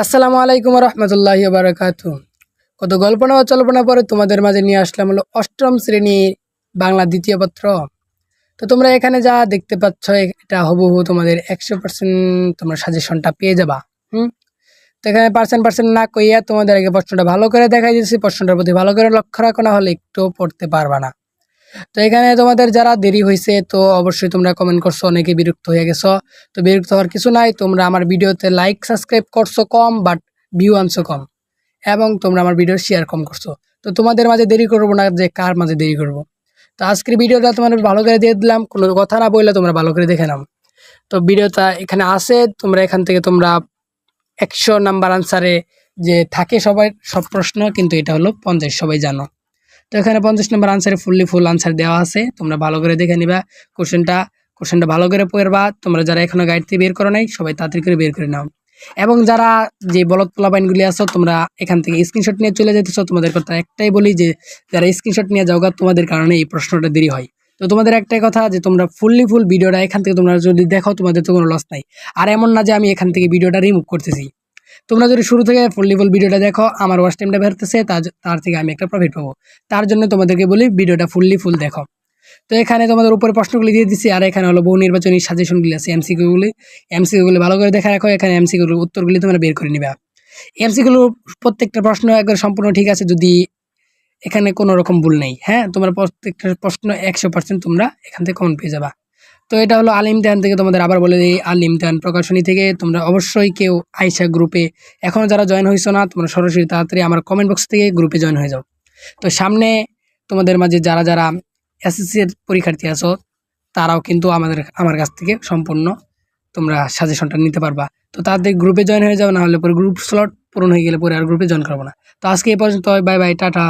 আসসালামু আলাইকুম রহমতুল্লাহি বারাকাতু। কত গল্পনা ও চল্পনা পরে তোমাদের মাঝে নিয়ে আসলাম হলো অষ্টম শ্রেণীর বাংলা দ্বিতীয় পত্র। তো তোমরা এখানে যা দেখতে পাচ্ছ এটা হুবহু তোমাদের 100% তোমরা সাজেশনটা পেয়ে যাবা। হুম। তো এখানে পার্সেন্ট না কইয়া তোমাদের আগে প্রশ্নটা ভালো করে দেখাই দিচ্ছি। প্রশ্নটার প্রতি ভালো করে লক্ষ্য রাখো, না হলে একটু পড়তে পারবা না। তো এখানে তোমাদের যারা দেরি হয়েছে তো অবশ্যই তোমরা কমেন্ট করছো, অনেকে বিরক্ত হয়ে গেছো। তো বিরক্ত হওয়ার কিছু নাই, তোমরা আমার ভিডিওতে লাইক সাবস্ক্রাইব করছো কম, বাট ভিউ আনছো কম, এবং তোমরা আমার ভিডিও শেয়ার কম করছো। তো তোমাদের মাঝে দেরি করবো না, যে কার মাঝে দেরি করব। তো আজকের ভিডিওটা তোমাদের ভালো করে দিয়ে দিলাম, কোনো কথা না বললে তোমরা ভালো করে দেখে নাও। তো ভিডিওটা এখানে আছে, তোমরা এখান থেকে তোমরা 100 নাম্বার আনসারে যে থাকে সবাই সব প্রশ্ন, কিন্তু এটা হলো 50, সবাই জানো। তো এখানে 50 নম্বর আনসারে ফুল আনসার দেওয়া আছে, তোমরা ভালো করে দেখে নিবা। কোশ্চেনটা ভালো করে পড়বা। তোমরা যারা এখনো গাইড থেকে বের করো নাই, সবাই তাড়াতাড়ি করে বের করে নাও। এবং যারা যে বলদ পোলাপাইনগুলি আছো, তোমরা এখান থেকে স্ক্রিনশট নিয়ে চলে যেতেছো, তোমাদের কথা একটাই বলি যে যারা স্ক্রিনশট নিয়ে যাওগা, তোমাদের কারণে এই প্রশ্নটা দেরি হয়। তো তোমাদের একটাই কথা যে তোমরা ফুল ভিডিওটা এখান থেকে তোমরা যদি দেখো, তোমাদের তো কোনো লস নাই। আর এমন না যে আমি এখান থেকে ভিডিওটা রিমুভ করতেছি। তোমরা যদি শুরু থেকে ফুল ভিডিওটা দেখো, আমার ওয়াচ টাইমটা বেরোতেছে, তার থেকে আমি একটা প্রফিট পাবো। তার জন্য তোমাদেরকে বলি ভিডিওটা ফুল দেখো। তো এখানে তোমাদের উপরে প্রশ্নগুলি দিয়ে দিচ্ছি, আর এখানে হলো বহু নির্বাচনী সাজেশনগুলি আছে, এমসিকিউগুলি ভালো করে দেখা রাখো। এখানে এমসিকিউর উত্তরগুলি তোমরা বের করে নিবা। এমসিকিউ প্রত্যেকটা প্রশ্ন একবার সম্পূর্ণ ঠিক আছে, যদি এখানে কোনো রকম ভুল নেই। হ্যাঁ, তোমরা প্রত্যেকটা প্রশ্ন 100% তোমরা এখান থেকে কমন পেয়ে যাবা। তো এটা হলো আল ইমতিহান থেকে, তোমাদের আবার বলে দিই, আল ইমতিহান প্রকাশনী থেকে। তোমরা অবশ্যই কেউ আইসা গ্রুপে এখনও যারা জয়েন হয়েছো না, তোমরা সরাসরি তাড়াতাড়ি আমার কমেন্ট বক্স থেকে গ্রুপে জয়েন হয়ে যাও। তো সামনে তোমাদের মাঝে যারা যারা এসএসসি এর পরীক্ষার্থী আছো, তারাও কিন্তু আমার কাছ থেকে সম্পূর্ণ তোমরা সাজেশনটা নিতে পারবা। তো তাদের গ্রুপে জয়েন হয়ে যাও, না হলে পরে গ্রুপ স্লট পূরণ হয়ে গেলে পরে আর গ্রুপে জয়েন করবো না। তো আজকে এই পর্যন্ত, বাই বাই, টাটা।